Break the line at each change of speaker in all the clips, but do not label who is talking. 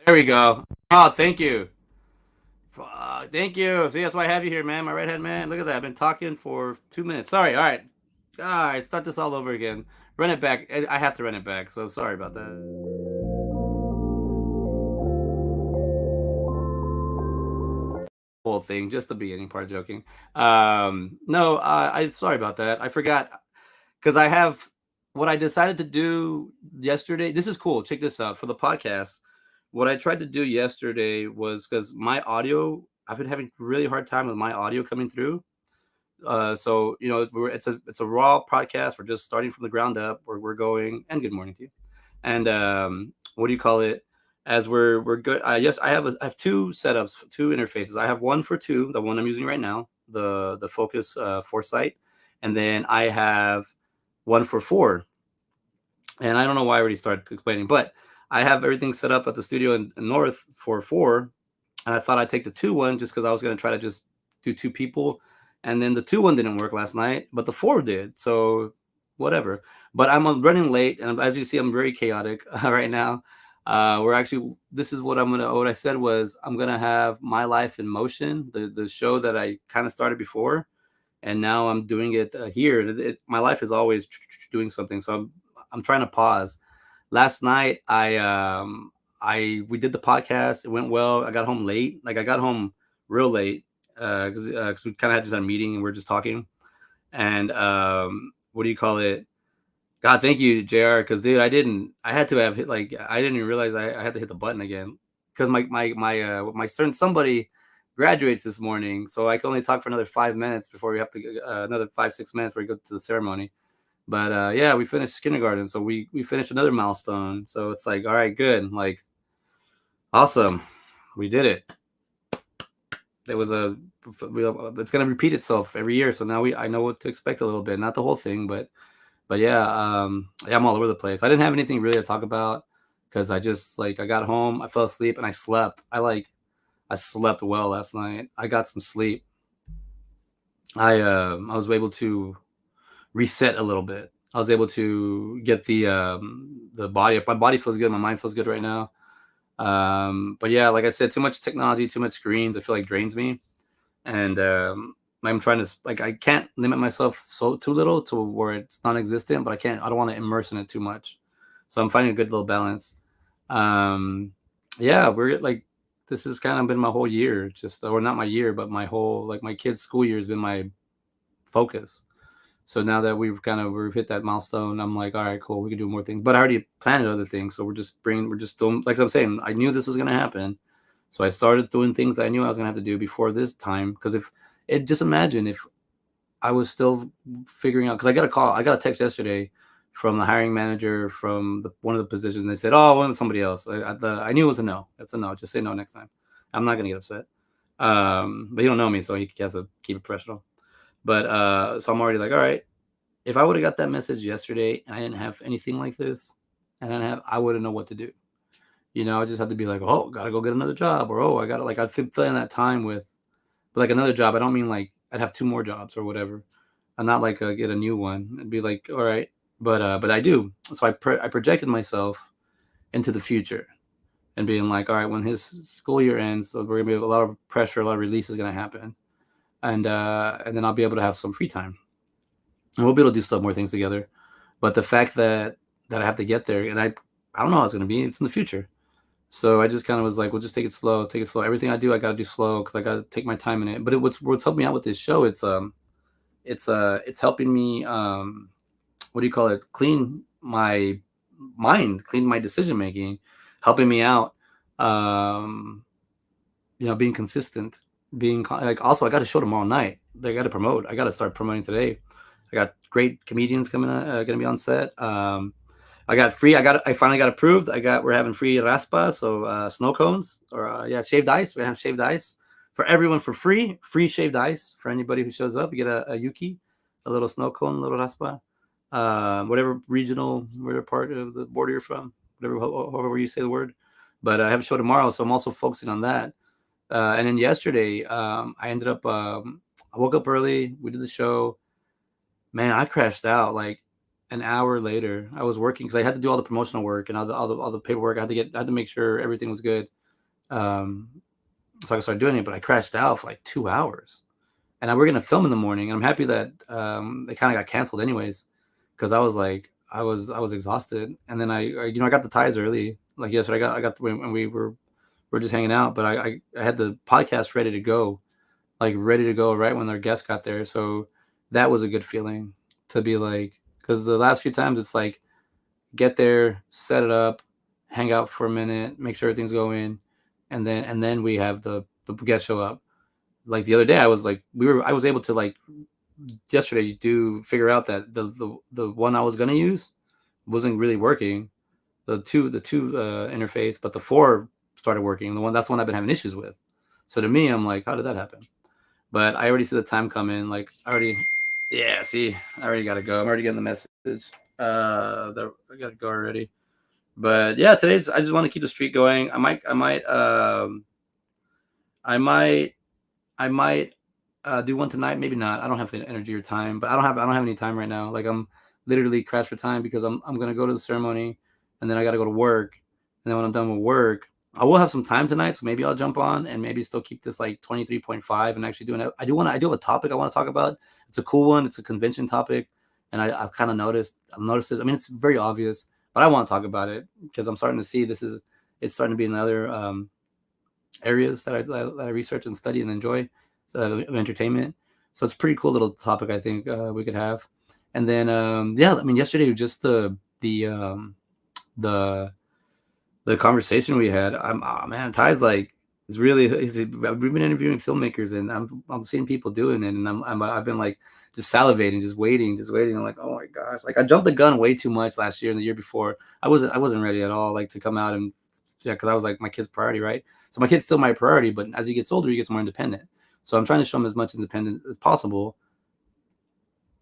There we go. Oh, thank you. Thank you. See, that's why I have you here, man. My right hand man. Look at that. I've been talking for 2 minutes. Sorry. All right. All right. Start this all over again. Run it back. I have to run it back. So sorry about that. Whole thing, just the beginning part. Joking. No. I sorry about that. I forgot because I have what I decided to do yesterday. This is cool. Check this out for the podcast. What I tried to do yesterday was because my audio. I've been having really hard time with my audio coming through. So it's a raw podcast. We're just starting from the ground up. We're going. And good morning to you. And what do you call it? As we're good. Yes, I have two setups, two interfaces. I have one for two, the one I'm using right now, the Focus Foresight, and then I have one for four. And I don't know why I already started explaining, but I have everything set up at the studio in North for four, and I thought I'd take the two one just because I was gonna try to just do two people, and then the two one didn't work last night, but the four did. So whatever. But I'm running late, and as you see, I'm very chaotic right now. We're actually this is what I said was I'm gonna have My Life in Motion, the show that I kind of started before, and now I'm doing it here. My life is always doing something, so I'm trying to pause. Last night I we did the podcast. It went well. I got home late. Like I got home real late because we kind of had just had a meeting and we are just talking. And what do you call it? God, thank you, Jr. Because dude, I had to have hit like I didn't even realize I had to hit the button again because my certain somebody graduates this morning, so I can only talk for another 5 minutes before we have to another 5 6 minutes before we go to the ceremony. But yeah, we finished kindergarten, so we finished another milestone. So it's like, all right, good, like awesome, we did it. It was a it's gonna repeat itself every year. So now I know what to expect a little bit, not the whole thing, but yeah, yeah, I'm all over the place. I didn't have anything really to talk about because I just like I got home, I fell asleep, and I slept. I slept well last night. I got some sleep. I was able to reset a little bit. I was able to get the body. If my body feels good, my mind feels good right now. But yeah, like I said, too much technology, too much screens. I feel like drains me, and I'm trying to like I can't limit myself so too little to where it's non-existent, but I can't. I don't want to immerse in it too much. So I'm finding a good little balance. Um, yeah, we're like this has kind of been my whole year, just or not my year, but my whole like my kids' school year has been my focus. So now that we've hit that milestone, I'm like, all right, cool, we can do more things. But I already planned other things, so we're just doing like I'm saying. I knew this was gonna happen, so I started doing things that I knew I was gonna have to do before this time. Because if it just imagine if I was still figuring out, because I got a text yesterday from the hiring manager from one of the positions, and they said, oh, I want somebody else. I knew it was a no. It's a no. Just say no next time. I'm not gonna get upset. But you don't know me, so he has to keep it professional. But so I'm already like, all right, if I would have got that message yesterday and I didn't have anything like this, and I wouldn't know what to do. I just had to be like, oh, gotta go get another job, or oh, I gotta like I'd fill in that time with, but like another job. I don't mean like I'd have two more jobs or whatever. I'm not like get a new one. It'd be like, all right, but I do. So I projected myself into the future and being like, all right, when his school year ends, so we're gonna be a lot of pressure, a lot of release is gonna happen, and then I'll be able to have some free time, and we'll be able to do stuff more things together. But the fact that I have to get there, and I don't know how it's gonna be. It's in the future, so I just kind of was like, well, just take it slow, take it slow. Everything I do, I gotta do slow because I gotta take my time in it. But what's helped me out with this show, it's helping me what do you call it? Clean my mind, clean my decision making, helping me out. Um, being consistent, like also I got a show tomorrow night. They got to promote. I got to start promoting today. I got great comedians coming going to be on set. I got free. I finally got approved. We're having free raspa, so snow cones or yeah, shaved ice. We're gonna have shaved ice for everyone for free. Free shaved ice for anybody who shows up. You get a yuki, a little snow cone, a little raspa. Whatever part of the border you're from, however you say the word. But I have a show tomorrow, so I'm also focusing on that. And then yesterday, I ended up. I woke up early. We did the show. Man, I crashed out. Like an hour later, I was working because I had to do all the promotional work and all the paperwork. I had to make sure everything was good. Um, so I could start doing it, but I crashed out for like 2 hours. And we're gonna film in the morning. And I'm happy that it kind of got canceled anyways, because I was like, I was exhausted. And then I got the ties early. Like yesterday, I got when we were just hanging out, but I had the podcast ready to go, like ready to go right when our guest got there. So that was a good feeling to be like, because the last few times it's like get there, set it up, hang out for a minute, make sure everything's going, and then we have the guest show up. Like the other day, I was like, I was able to like yesterday do figure out that the one I was gonna use wasn't really working. The two interface, but the four started working. That's the one I've been having issues with. So to me, I'm like, how did that happen? But I already see the time coming. Like I already, yeah. See, I already gotta go. I'm already getting the message. I gotta go already. But yeah, today's. I just want to keep the streak going. I might, I might do one tonight. Maybe not. I don't have the energy or time. But I don't have any time right now. Like I'm literally crashed for time because I'm gonna go to the ceremony, and then I gotta go to work, and then when I'm done with work, I will have some time tonight. So maybe I'll jump on and maybe still keep this like 23.5 and actually doing it. I do have a topic I want to talk about. It's a cool one. It's a convention topic, and I've kind of I've noticed this. I mean, it's very obvious, but I want to talk about it because I'm starting to see it's starting to be another areas that I research and study and enjoy, so, of entertainment. So it's a pretty cool little topic I think we could have. And then yeah, I mean yesterday just the the conversation we had. Oh man, Ty's like is really we've been interviewing filmmakers and I'm seeing people doing it and I've been like just salivating, just waiting. I'm like, oh my gosh, like I jumped the gun way too much last year and the year before. I wasn't ready at all, like to come out and yeah, because I was like my kid's priority, right? So my kid's still my priority, but as he gets older, he gets more independent. So I'm trying to show him as much independent as possible.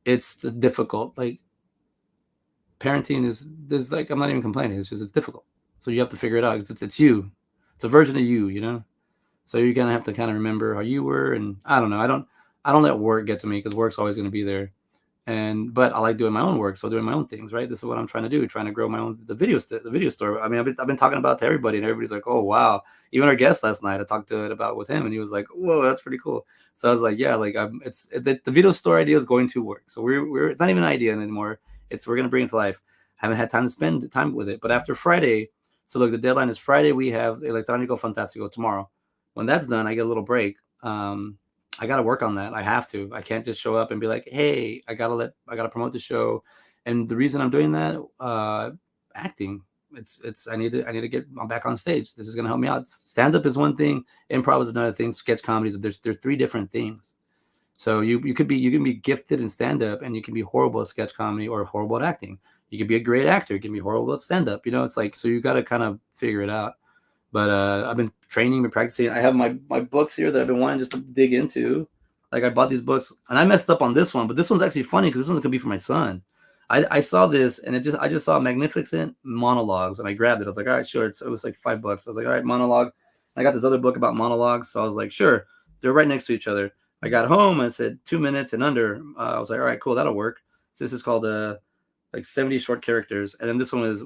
It's difficult. Like parenting is there's like I'm not even complaining. It's just it's difficult. So you have to figure it out. It's you. It's a version of you, you know. So you're gonna have to kind of remember how you were, and I don't know. I don't let work get to me because work's always gonna be there. And but I like doing my own work, so doing my own things, right? This is what I'm trying to do, trying to grow my own the video store. I mean, I've been talking about it to everybody, and everybody's like, oh wow. Even our guest last night, I talked to it about with him, and he was like, whoa, that's pretty cool. So I was like, yeah, like the video store idea is going to work. So we're it's not even an idea anymore. It's we're gonna bring it to life. Haven't had time to spend time with it, but after Friday, so look, the deadline is Friday. We have Electronico Fantastico tomorrow. When that's done, I get a little break. I got to work on that. I have to. I can't just show up and be like, "Hey, I gotta promote the show." And the reason I'm doing that, acting. It's I need to get back on stage. This is gonna help me out. Stand up is one thing. Improv is another thing. Sketch comedies. There's three different things. So you can be gifted in stand up and you can be horrible at sketch comedy or horrible at acting. You can be a great actor. You can be horrible at stand up. You know, it's like so you got to kind of figure it out. But I've been training and practicing. I have my books here that I've been wanting just to dig into. Like I bought these books and I messed up on this one, but this one's actually funny because this one's gonna be for my son. I saw this and I just saw Magnificent Monologues and I grabbed it. I was like, all right, sure. It was like $5. I was like, all right, monologue. I got this other book about monologues, so I was like, sure. They're right next to each other. I got home and it said 2 minutes and under. I was like, all right, cool, that'll work. So this is called like 70 short characters, and then this one was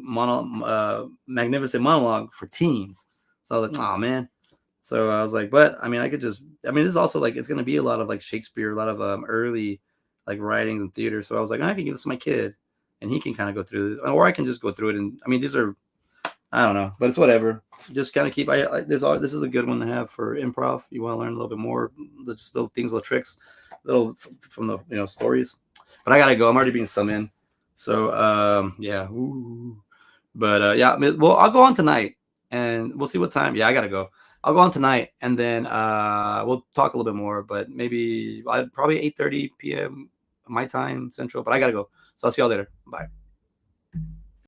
Magnificent Monologue for teens. So I was like, oh man. So I was like, but I mean, I mean, this is also like, it's going to be a lot of like Shakespeare, a lot of early like writings and theater. So I was like, I can give this to my kid and he can kind of go through it, or I can just go through it. And I mean, these are, I don't know, but it's whatever. Just kind of keep, this is a good one to have for improv. You want to learn a little bit more, just little things, little tricks, little from the, stories. But I got to go. I'm already being summed in. So, yeah. Ooh. But yeah, well, I'll go on tonight and we'll see what time. Yeah, I gotta go. I'll go on tonight and then we'll talk a little bit more. But maybe probably 8:30 p.m. my time central. But I gotta go. So I'll see y'all later. Bye.